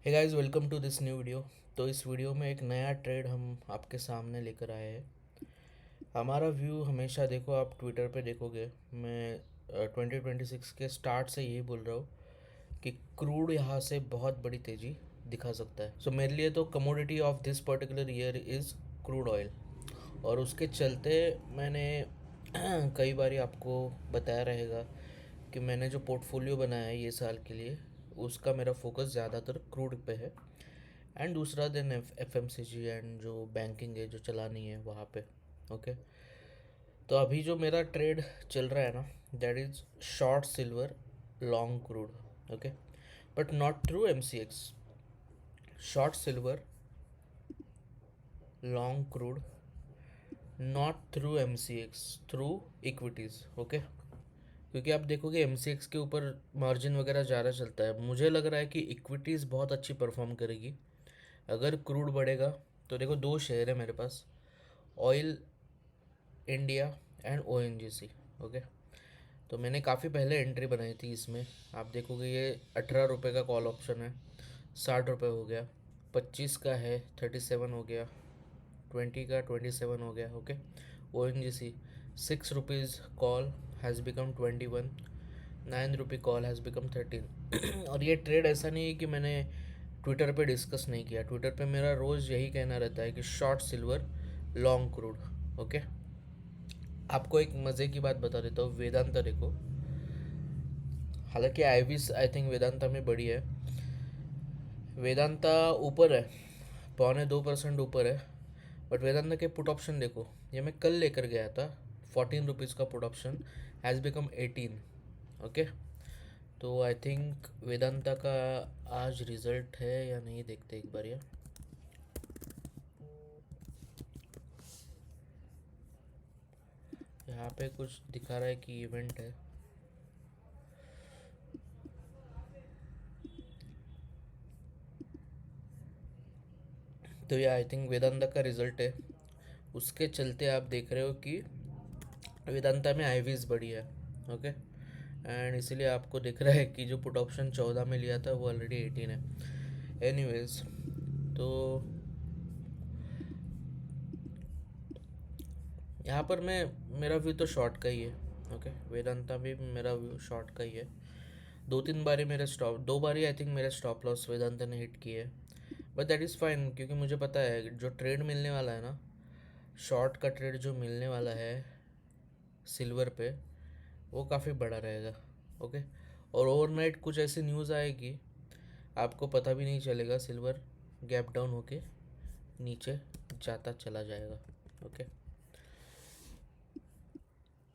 Hey guys, welcome to this new video. तो इस video में एक नया ट्रेड हम आपके सामने लेकर आए हैं। हमारा व्यू हमेशा देखो, आप ट्विटर पे देखोगे, मैं 2026 के स्टार्ट से यही बोल रहा हूँ कि क्रूड यहाँ से बहुत बड़ी तेज़ी दिखा सकता है। सो मेरे लिए तो commodity of this particular year is crude oil. और उसके चलते मैंने कई बार आपको बताया रहेगा कि मैंने जो पोर्टफोलियो बनाया है ये साल के लिए, उसका मेरा फोकस ज़्यादातर क्रूड पे है। एंड दूसरा दिन F M C G and जो बैंकिंग है जो चलानी है वहाँ पे। ओके। तो अभी जो मेरा ट्रेड चल रहा है ना, that is short silver long crude. Okay. But not through M C X. Short silver long crude, not through M C X, through equities. Okay. क्योंकि आप देखोगे एम सी एक्स के ऊपर मार्जिन वगैरह ज़्यादा चलता है। मुझे लग रहा है कि इक्विटीज़ बहुत अच्छी परफॉर्म करेगी अगर क्रूड बढ़ेगा। तो देखो, दो शेयर है मेरे पास, oil India and O N G C. Okay. तो मैंने काफ़ी पहले एंट्री बनाई थी इसमें। आप देखोगे ये 18 रुपये का कॉल ऑप्शन है, 60 रुपये हो गया, 25 का है 37 हो गया, 20 का 27 हो गया। Okay. O N G C 6 rupees call has become 21, 9 रुपये कॉल हैज़ बिकम 13। और ये ट्रेड ऐसा नहीं है कि मैंने ट्विटर पे डिस्कस नहीं किया। ट्विटर पे मेरा रोज़ यही कहना रहता है कि short silver long crude. Okay. आपको एक मज़े की बात बता देता हूँ, वेदांता देखो। हालांकि आईवीज आई थिंक वेदांता में बड़ी है। वेदांता ऊपर है, 0.25% ऊपर है। बट वेदांता के पुट ऑप्शन देखो, ये मैं कल लेकर गया था। 14 रुपीज़ का put option has become 18। Okay. तो आई थिंक वेदांता का आज रिजल्ट है या नहीं, देखते एक बार। यहाँ पे कुछ दिखा रहा है कि इवेंट है। तो ये आई थिंक वेदांता का रिजल्ट है। उसके चलते आप देख रहे हो कि वेदांता में आईवीज बड़ी है। ओके। एंड इसीलिए आपको दिख रहा है कि जो पुट ऑप्शन 14 में लिया था वो ऑलरेडी 18 है। एनीवेज, तो यहाँ पर मैं, मेरा व्यू तो शॉर्ट का ही है। ओके। वेदांता भी मेरा व्यू शॉर्ट का ही है। दो तीन बारी मेरे स्टॉप, दो बारी आई थिंक मेरे स्टॉप लॉस वेदांता ने हिट किए। बट दैट इज़ फाइन, क्योंकि मुझे पता है जो ट्रेड मिलने वाला है ना, शॉर्ट का ट्रेड जो मिलने वाला है सिल्वर पे, वो काफ़ी बड़ा रहेगा। ओके। और ओवरनाइट कुछ ऐसी न्यूज़ आएगी, आपको पता भी नहीं चलेगा, सिल्वर गैप डाउन होके नीचे जाता चला जाएगा। ओके।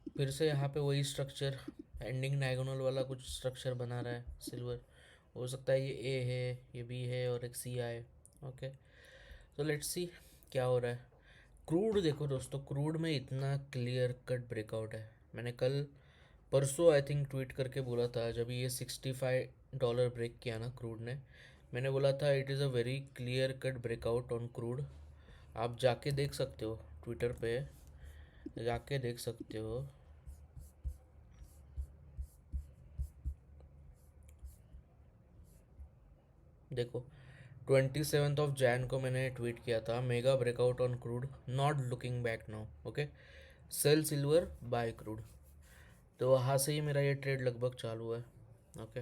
फिर से यहाँ पे वही स्ट्रक्चर, एंडिंग डायगोनल वाला कुछ स्ट्रक्चर बना रहा है सिल्वर। हो सकता है ये ए है, ये बी है और एक सी आए। ओके। तो लेट्स सी क्या हो रहा है। क्रूड देखो दोस्तों, क्रूड में इतना क्लियर कट ब्रेकआउट है। मैंने कल परसों आई थिंक ट्वीट करके बोला था, जब ये $65 ब्रेक किया ना क्रूड ने, मैंने बोला था it is a very clear cut breakout on crude. आप जाके देख सकते हो, ट्विटर पे जाके देख सकते हो। देखो, 27 को मैंने ट्वीट किया था, mega breakout on crude, not looking back now. Okay. Sell silver buy crude. तो वहाँ से ही मेरा ये ट्रेड लगभग चालू है। ओके।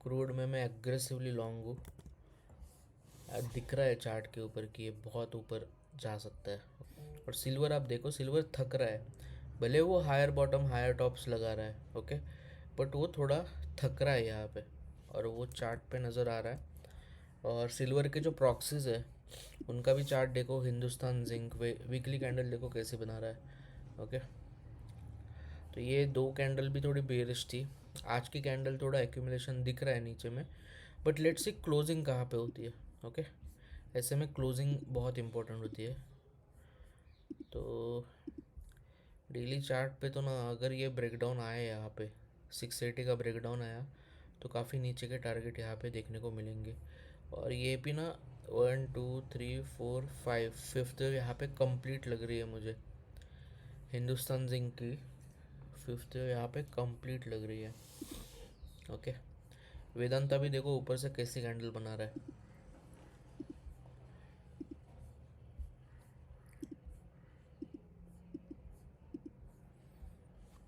क्रूड में मैं एग्रेसिवली लॉन्ग हूँ। दिख रहा है चार्ट के ऊपर कि ये बहुत ऊपर जा सकता है। और सिल्वर आप देखो, सिल्वर थक रहा है। भले वो हायर बॉटम हायर टॉप्स लगा रहा है। ओके। बट वो थोड़ा थक रहा है यहाँ पे, और वो चार्ट पे नज़र आ रहा है। और सिल्वर के जो प्रॉक्सीज है उनका भी चार्ट देखो, हिंदुस्तान जिंक वीकली कैंडल देखो कैसे बना रहा है। ओके। तो ये दो कैंडल भी थोड़ी बेरिश थी। आज की कैंडल थोड़ा एक्यूमुलेशन दिख रहा है नीचे में। बट लेट्स सी क्लोजिंग कहाँ पे होती है। ओके। ऐसे में क्लोजिंग बहुत इंपॉर्टेंट होती है। तो डेली चार्ट पे तो ना, अगर ये ब्रेकडाउन आया यहाँ पे 680 का ब्रेकडाउन आया, तो काफ़ी नीचे के टारगेट यहाँ पे देखने को मिलेंगे। और ये भी ना, 1 2 3 4 5 फिफ्थ यहाँ पे कंप्लीट लग रही है मुझे। हिंदुस्तान जिंक की फिफ्थ यहाँ पे कंप्लीट लग रही है। ओके। वेदांता भी देखो ऊपर से कैसी कैंडल बना रहा है।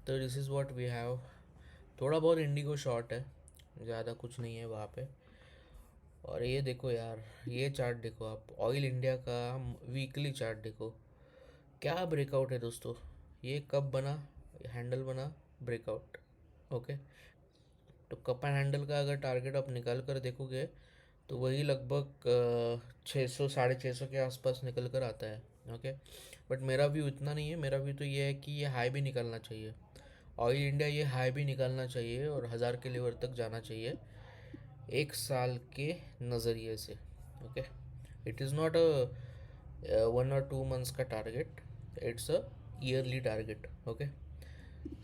तो this is what we have. थोड़ा बहुत इंडिगो शॉर्ट है, ज़्यादा कुछ नहीं है वहाँ पे। और ये देखो यार, ये चार्ट देखो आप, ऑयल इंडिया का वीकली चार्ट देखो, क्या ब्रेकआउट है दोस्तों। ये कब बना, हैंडल बना, ब्रेकआउट। ओके, तो कप एंड हैंडल का अगर टारगेट आप निकाल कर देखोगे तो वही लगभग 600 650 के आसपास निकल कर आता है। ओके, बट मेरा व्यू इतना नहीं है, मेरा व्यू तो ये है कि ये हाई भी निकालना चाहिए, ऑयल इंडिया ये हाई भी निकालना चाहिए और 1000 के लेवल तक जाना चाहिए एक साल के नज़रिए से। Okay, it is not a 1 और 2 मंथ्स का target, it's a yearly target. Okay,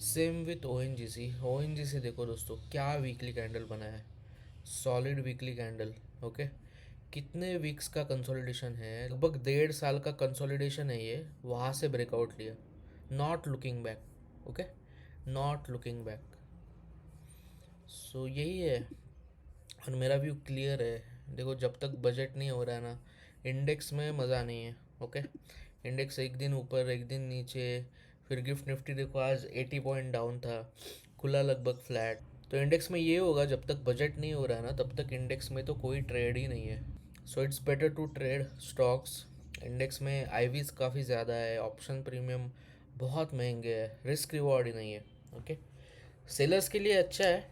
same with O N G C. O N G C देखो दोस्तों, क्या वीकली कैंडल बना है, सॉलिड वीकली कैंडल। ओके, कितने वीक्स का कंसोलिडेशन है, लगभग 1.5 साल का कंसोलिडेशन है ये, वहाँ से ब्रेकआउट लिया, not looking back. Okay, not looking back. So यही है, और मेरा व्यू क्लियर है। देखो जब तक बजट नहीं हो रहा है ना, इंडेक्स में मज़ा नहीं है। ओके, इंडेक्स एक दिन ऊपर एक दिन नीचे, फिर गिफ्ट निफ्टी देखो आज 80 पॉइंट डाउन था, खुला लगभग फ्लैट। तो इंडेक्स में ये होगा, जब तक बजट नहीं हो रहा है ना तब तक इंडेक्स में तो कोई ट्रेड ही नहीं है। So it's better to trade stocks. Index में आईवीज काफ़ी ज़्यादा है, ऑप्शन प्रीमियम बहुत महंगे है, रिस्क रिवॉर्ड ही नहीं है। ओके, सेलर्स के लिए अच्छा है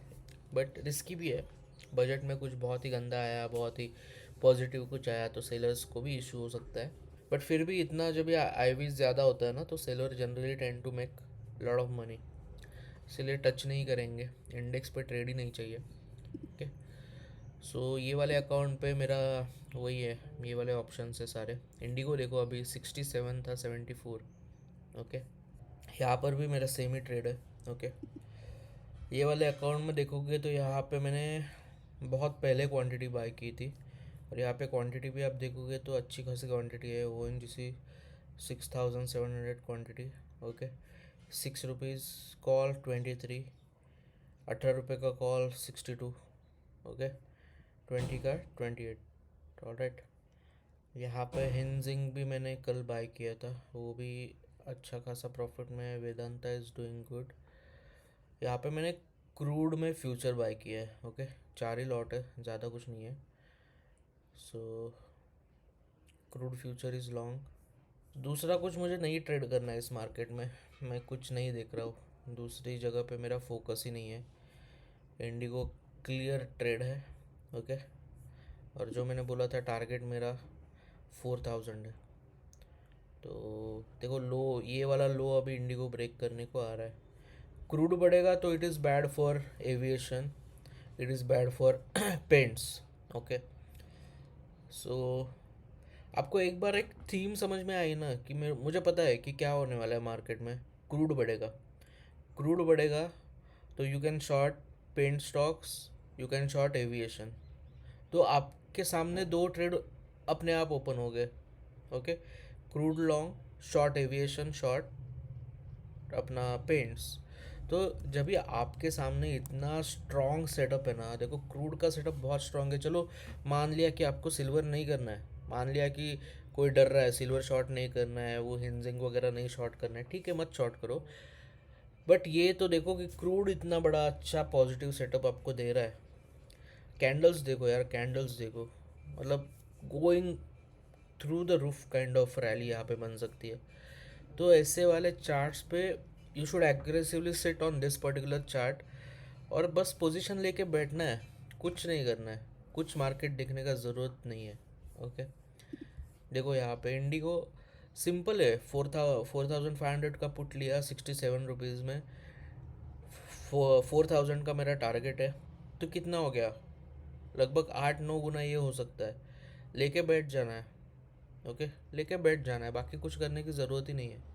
बट रिस्की भी है। बजट में कुछ बहुत ही गंदा आया, बहुत ही पॉजिटिव कुछ आया तो सेलर्स को भी इशू हो सकता है। बट फिर भी इतना जब ये आईवीज ज़्यादा होता है ना तो seller generally tend to make lot of money, इसलिए टच नहीं करेंगे, इंडेक्स पे ट्रेड ही नहीं चाहिए। ओके, सो ये वाले अकाउंट पे मेरा वही है, ये वाले ऑप्शन है सारे। इंडिगो देखो अभी 67 था 74। ओके, यहाँ पर भी मेरा सेम ही ट्रेड है। ओके, ये वाले अकाउंट में देखोगे तो यहाँ पे मैंने बहुत पहले क्वांटिटी बाय की थी, और यहाँ पे क्वांटिटी भी आप देखोगे तो अच्छी खासी क्वांटिटी है। ओ एन जी सी 6700 क्वांटिटी। ओके, ₹6 कॉल 23, ₹18 का कॉल 62। ओके, 20 का 28। ऑलराइट, यहाँ पे हिंजिंग भी मैंने कल बाय किया था, वो भी अच्छा खासा प्रॉफिट में है। Vedanta is doing good. यहाँ पे मैंने क्रूड में फ्यूचर बाय किया है। ओके, 4 ही लॉट है, ज़्यादा कुछ नहीं है। सो क्रूड फ्यूचर इज़ लॉन्ग। दूसरा कुछ मुझे नहीं ट्रेड करना है इस मार्केट में, मैं कुछ नहीं देख रहा हूँ, दूसरी जगह पे मेरा फोकस ही नहीं है। इंडिगो क्लियर ट्रेड है। ओके, और जो मैंने बोला था टारगेट मेरा 4000 है। तो देखो लो, ये वाला लो अभी इंडिगो ब्रेक करने को आ रहा है। क्रूड बढ़ेगा तो it is bad for aviation, it is bad for paints. Okay, so आपको एक बार एक थीम समझ में आई ना कि मुझे पता है कि क्या होने वाला है मार्केट में। क्रूड बढ़ेगा, क्रूड बढ़ेगा तो you can short paint stocks, you can short aviation. तो आपके सामने दो ट्रेड अपने आप ओपन हो गए। Okay, crude long, short aviation, short अपना पेंट्स। तो जब ये आपके सामने इतना स्ट्रॉन्ग सेटअप है ना, देखो क्रूड का सेटअप बहुत स्ट्रॉन्ग है। चलो मान लिया कि आपको सिल्वर नहीं करना है, मान लिया कि कोई डर रहा है सिल्वर शॉर्ट नहीं करना है, वो हिंजिंग वगैरह नहीं शॉर्ट करना है, ठीक है मत शॉर्ट करो। बट ये तो देखो कि क्रूड इतना बड़ा अच्छा पॉजिटिव सेटअप आपको दे रहा है। कैंडल्स देखो यार, कैंडल्स देखो, मतलब going through the roof kind of rally यहाँ पे बन सकती है। तो ऐसे वाले चार्ट्स पे you should aggressively sit on this particular chart, और बस पोजीशन लेके बैठना है, कुछ नहीं करना है, कुछ मार्केट देखने का ज़रूरत नहीं है। ओके, देखो यहाँ पे इंडिगो सिंपल है, 4500 का पुट लिया 67 रुपीज़ में, 4000 का मेरा टारगेट है। तो कितना हो गया, लगभग 8-9 गुना ये हो सकता है। लेके बैठ जाना है। ओके, लेके बैठ जाना है, बाकी कुछ करने की ज़रूरत ही नहीं है।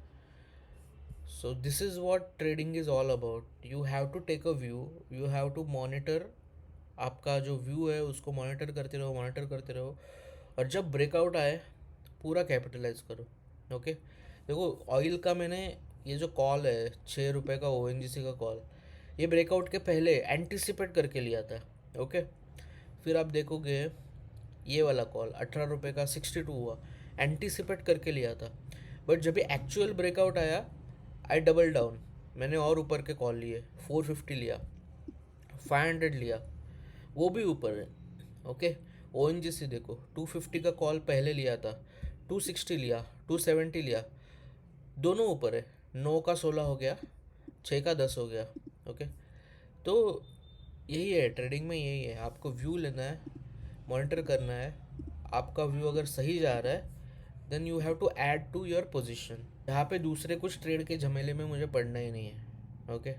So this is what trading is all about. You have to take a view, you have to monitor, आपका जो व्यू है उसको मॉनिटर करते रहो, मॉनिटर करते रहो, और जब ब्रेकआउट आए पूरा कैपिटलाइज करो। ओके, देखो ऑयल का मैंने ये जो कॉल है ₹6 का ओ का कॉल, ये ब्रेकआउट के पहले एंटिसिपेट करके लिया था। ओके। फिर आप देखोगे ये वाला कॉल 18 रुपये का 62 हुआ, एंटीसिपेट करके लिया था, बट जब ये एक्चुअल ब्रेकआउट आया आई डबल डाउन, मैंने और ऊपर के कॉल लिए, 450 लिया, 500 लिया, वो भी ऊपर है। Okay. O N G C देखो 250 का कॉल पहले लिया था, 260 लिया, 270 लिया, दोनों ऊपर है। 9 का 16 हो गया, 6 का 10 हो गया। ओके। तो यही है ट्रेडिंग में, यही है, आपको व्यू लेना है, मॉनिटर करना है। आपका व्यू अगर सही जा रहा है then you have to add to your position. यहाँ पे दूसरे कुछ ट्रेड के झमेले में मुझे पड़ना ही नहीं है। ओके।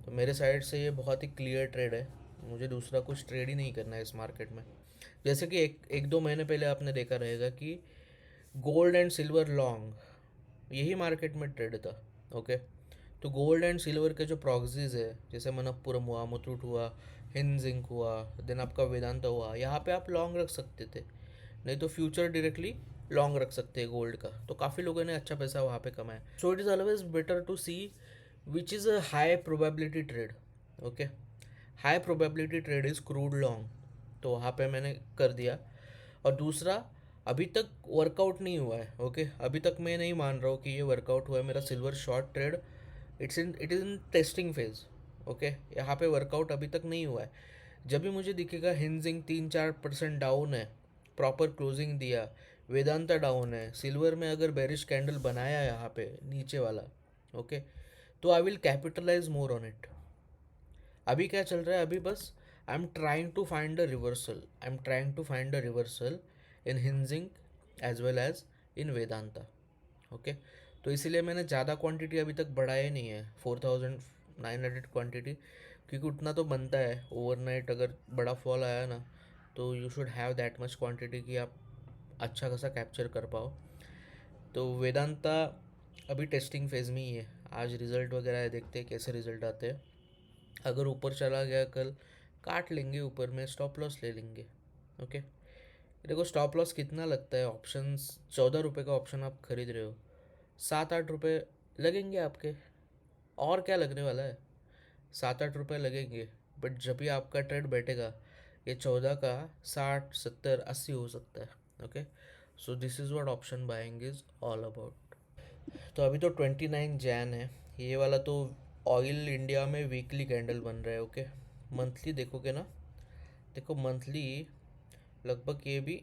तो मेरे साइड से ये बहुत ही क्लियर ट्रेड है, मुझे दूसरा कुछ ट्रेड ही नहीं करना है इस मार्केट में। जैसे कि एक एक दो महीने पहले आपने देखा रहेगा कि गोल्ड एंड सिल्वर लॉन्ग यही मार्केट में ट्रेड था। ओके। तो गोल्ड एंड सिल्वर के जो प्रॉक्सीज है, जैसे मनप्पुरम हुआ, मुथूट हुआ, हिंजिंक हुआ, देन आपका वेदांता हुआ, यहाँ पे आप लॉन्ग रख सकते थे, नहीं तो फ्यूचर डायरेक्टली लॉन्ग रख सकते हैं गोल्ड का। तो काफ़ी लोगों ने अच्छा पैसा वहाँ पे कमाया। So it is always better to see which is a high probability trade. Okay. High probability trade is crude long, तो वहाँ पे मैंने कर दिया। और दूसरा, अभी तक वर्कआउट नहीं हुआ है। ओके। अभी तक मैं नहीं मान रहा हूँ कि ये वर्कआउट हुआ है मेरा silver short trade. It is in testing phase. Okay. यहाँ पे वर्कआउट अभी तक नहीं हुआ है। जब भी मुझे दिखेगा हिंजिंग 3-4% डाउन है, प्रॉपर क्लोजिंग दिया, वेदांता डाउन है, सिल्वर में अगर बेरिश कैंडल बनाया यहाँ पे नीचे वाला, ओके, तो I will capitalize more on it. अभी क्या चल रहा है, अभी बस I am trying to find a reversal, I am trying to find a reversal in hinging as well as in Vedanta. Okay. तो इसीलिए मैंने ज़्यादा क्वांटिटी अभी तक बढ़ाया नहीं है, 4900 क्वांटिटी, क्योंकि उतना तो बनता है। ओवरनाइट अगर बड़ा फॉल आया ना, तो you should have that much quantity कि आप अच्छा खासा कैप्चर कर पाओ। तो वेदांता अभी टेस्टिंग फेज़ में ही है। आज रिज़ल्ट वगैरह है, देखते हैं कैसे रिज़ल्ट आते हैं। अगर ऊपर चला गया कल, काट लेंगे, ऊपर में स्टॉप लॉस ले लेंगे। ओके। देखो स्टॉप लॉस कितना लगता है, ऑप्शंस 14 रुपये का ऑप्शन आप खरीद रहे हो, 7-8 रुपये लगेंगे आपके, और क्या लगने वाला है, 7-8 रुपये लगेंगे। बट जब भी आपका ट्रेड बैठेगा, ये 14 का 60-70-80 हो सकता है। Okay. So this is what option buying is all about. तो अभी तो 29 जैन है, ये वाला तो ऑयल इंडिया में वीकली कैंडल बन रहा है। ओके। मंथली देखोगे ना, देखो मंथली लगभग ये भी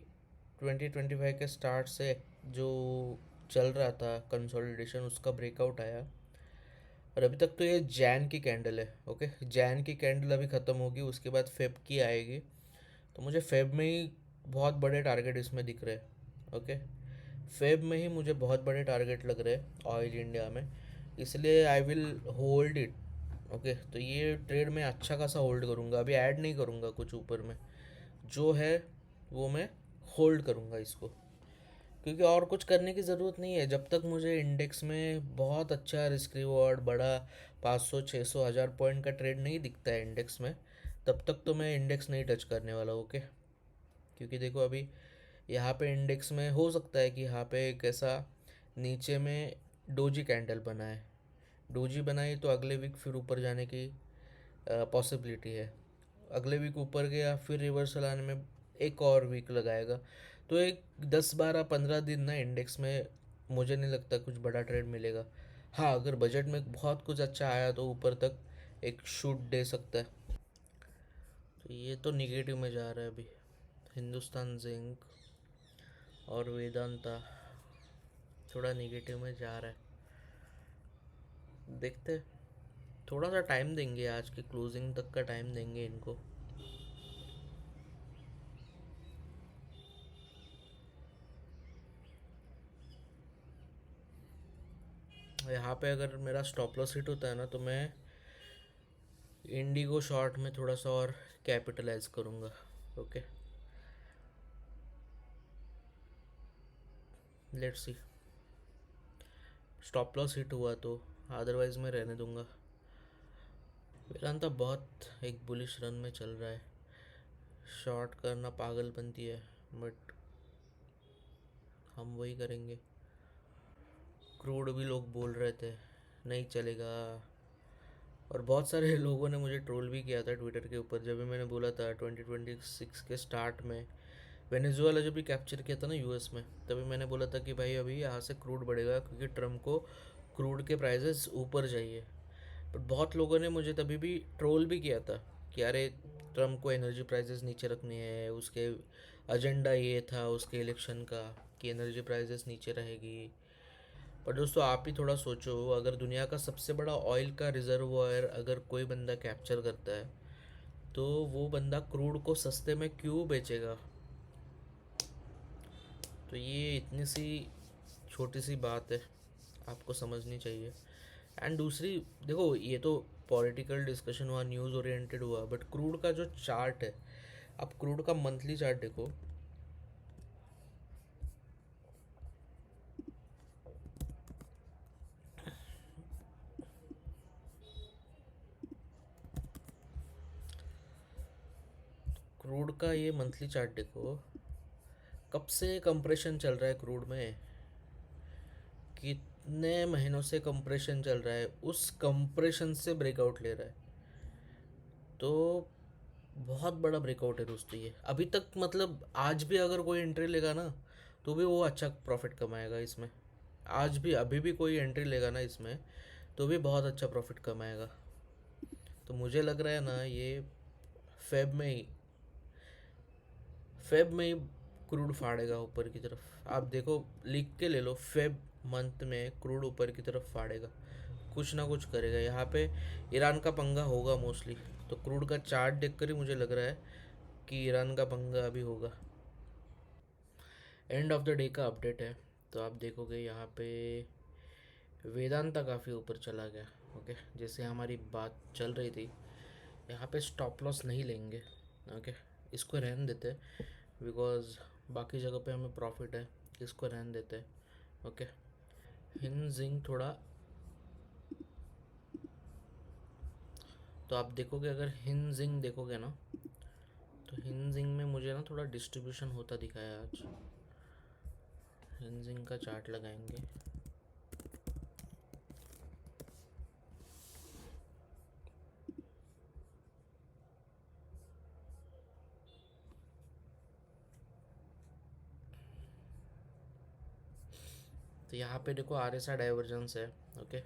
2025 के स्टार्ट से जो चल रहा था कंसोलिडेशन, उसका ब्रेकआउट आया। और अभी तक तो ये जैन की कैंडल है। ओके। जैन की कैंडल अभी ख़त्म होगी, उसके बाद फेब की आएगी। तो मुझे फेब में ही बहुत बड़े टारगेट इसमें दिख रहे हैं। ओके। फेब में ही मुझे बहुत बड़े टारगेट लग रहे हैं ऑयल इंडिया में, इसलिए I will hold it. Okay. तो ये ट्रेड में अच्छा खासा होल्ड करूँगा, अभी ऐड नहीं करूँगा कुछ ऊपर में, जो है वो मैं होल्ड करूँगा इसको, क्योंकि और कुछ करने की ज़रूरत नहीं है। जब तक मुझे इंडेक्स में बहुत अच्छा रिस्क रिवॉर्ड बड़ा 500-600-1000 पॉइंट का ट्रेड नहीं दिखता है इंडेक्स में, तब तक तो मैं इंडेक्स नहीं टच करने वाला। ओके। क्योंकि देखो अभी यहाँ पे इंडेक्स में हो सकता है कि यहाँ पे एक ऐसा नीचे में डोजी कैंडल बना है, डोजी बनाई तो अगले वीक फिर ऊपर जाने की पॉसिबिलिटी है। अगले वीक ऊपर गया, फिर रिवर्सल आने में एक और वीक लगाएगा। तो एक 10-12-15 दिन ना इंडेक्स में मुझे नहीं लगता कुछ बड़ा ट्रेड मिलेगा। हाँ, अगर बजट में बहुत कुछ अच्छा आया तो ऊपर तक एक शूट दे सकता है। तो ये तो निगेटिव में जा रहा है अभी, हिंदुस्तान जिंक और वेदांता थोड़ा निगेटिव में जा रहा है। देखते हैं, थोड़ा सा टाइम देंगे, आज की क्लोजिंग तक का टाइम देंगे इनको। यहाँ पे अगर मेरा स्टॉप लॉस हिट होता है ना, तो मैं इंडिगो शॉर्ट में थोड़ा सा और कैपिटलाइज करूँगा। Okay. Let's see, stop loss hit हुआ तो, अदरवाइज मैं रहने दूंगा। वेदांता बहुत एक बुलिश रन में चल रहा है, शॉर्ट करना पागलपंती है, बट हम वही करेंगे। क्रूड भी लोग बोल रहे थे नहीं चलेगा, और बहुत सारे लोगों ने मुझे ट्रोल भी किया था ट्विटर के ऊपर, जब भी मैंने बोला था 2026 के स्टार्ट में वेनेजुएला जब भी कैप्चर किया था ना यूएस में, तभी मैंने बोला था कि भाई अभी यहाँ से क्रूड बढ़ेगा क्योंकि ट्रम्प को क्रूड के प्राइसेस ऊपर चाहिए। बट बहुत लोगों ने मुझे तभी भी ट्रोल भी किया था कि अरे ट्रम्प को एनर्जी प्राइसेस नीचे रखनी है, उसके एजेंडा ये था उसके इलेक्शन का कि एनर्जी प्राइसेस नीचे रहेगी। पर दोस्तों आप ही थोड़ा सोचो, अगर दुनिया का सबसे बड़ा ऑयल का रिजर्वायर अगर कोई बंदा कैप्चर करता है तो वो बंदा क्रूड को सस्ते में क्यों बेचेगा? तो ये इतनी सी छोटी सी बात है, आपको समझनी चाहिए। एंड दूसरी, देखो ये तो पॉलिटिकल डिस्कशन हुआ, न्यूज़ ओरिएंटेड हुआ, बट क्रूड का जो चार्ट है, आप क्रूड का मंथली चार्ट देखो। क्रूड का ये मंथली चार्ट देखो, कब से कंप्रेशन चल रहा है क्रूड में, कितने महीनों से कंप्रेशन चल रहा है, उस कंप्रेशन से ब्रेकआउट ले रहा है। तो बहुत बड़ा ब्रेकआउट है दोस्तों ये अभी तक, मतलब आज भी अगर कोई एंट्री लेगा ना तो भी वो अच्छा प्रॉफिट कमाएगा इसमें। आज भी अभी भी कोई एंट्री लेगा ना इसमें तो भी बहुत अच्छा प्रॉफिट कमाएगा। तो मुझे लग रहा है ना ये फेब में ही फेब में ही क्रूड फाड़ेगा ऊपर की तरफ। आप देखो, लिख के ले लो, फेब मंथ में क्रूड ऊपर की तरफ फाड़ेगा, कुछ ना कुछ करेगा यहाँ पे। ईरान का पंगा होगा मोस्टली, तो क्रूड का चार्ट देखकर ही मुझे लग रहा है कि ईरान का पंगा अभी होगा। एंड ऑफ द डे का अपडेट है, तो आप देखोगे यहाँ पे वेदांता काफ़ी ऊपर चला गया। ओके, जैसे हमारी बात चल रही थी, यहाँ पे स्टॉप लॉस नहीं लेंगे। ओके, इसको रहने देते हैं बिकॉज बाकी जगह पे हमें प्रॉफिट है, इसको रहने देते हैं। ओके, हिंजिंग थोड़ा, तो आप देखोगे अगर हिंजिंग देखोगे ना, तो हिंजिंग में मुझे ना थोड़ा डिस्ट्रीब्यूशन होता दिखा है आज। हिंजिंग का चार्ट लगाएंगे, तो यहाँ पे देखो आर एस आर डाइवर्जेंस है। ओके,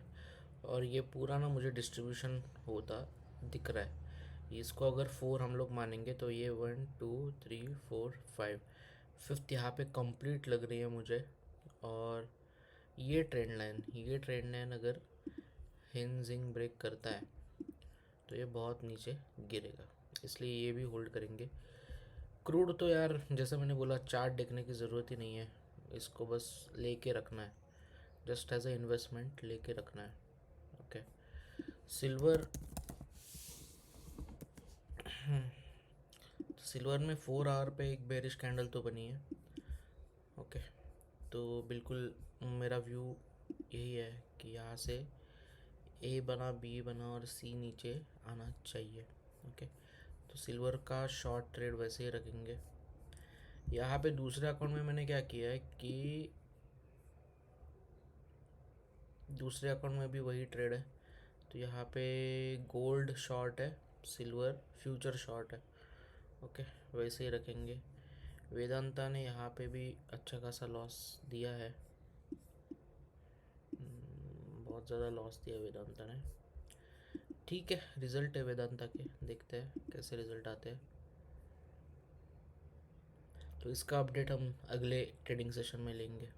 और ये पूरा ना मुझे डिस्ट्रीब्यूशन होता दिख रहा है। इसको अगर 4 हम लोग मानेंगे तो ये 1 2 3 4 5 फिफ्थ यहाँ पे कंप्लीट लग रही है मुझे। और ये ट्रेंड लाइन अगर हिंजिंग ब्रेक करता है तो ये बहुत नीचे गिरेगा, इसलिए ये भी होल्ड करेंगे। क्रूड तो यार जैसे मैंने बोला, चार्ट देखने की ज़रूरत ही नहीं है, इसको बस लेके रखना है, जस्ट एज अ इन्वेस्टमेंट लेके रखना है। ओके, सिल्वर, सिल्वर में 4 आवर पे एक बेरिश कैंडल तो बनी है। ओके, तो बिल्कुल मेरा व्यू यही है कि यहाँ से ए बना, बी बना और सी नीचे आना चाहिए। ओके, तो सिल्वर का शॉर्ट ट्रेड वैसे ही रखेंगे। यहाँ पे दूसरे अकाउंट में मैंने क्या किया है कि दूसरे अकाउंट में भी वही ट्रेड है, तो यहाँ पे गोल्ड शॉर्ट है, सिल्वर फ्यूचर शॉर्ट है। ओके, वैसे ही रखेंगे। वेदांता ने यहाँ पे भी अच्छा खासा लॉस दिया है, बहुत ज़्यादा लॉस दिया वेदांता ने। ठीक है, रिजल्ट है वेदांता के, देखते हैं कैसे रिजल्ट आते हैं। तो इसका अपडेट हम अगले ट्रेडिंग सेशन में लेंगे।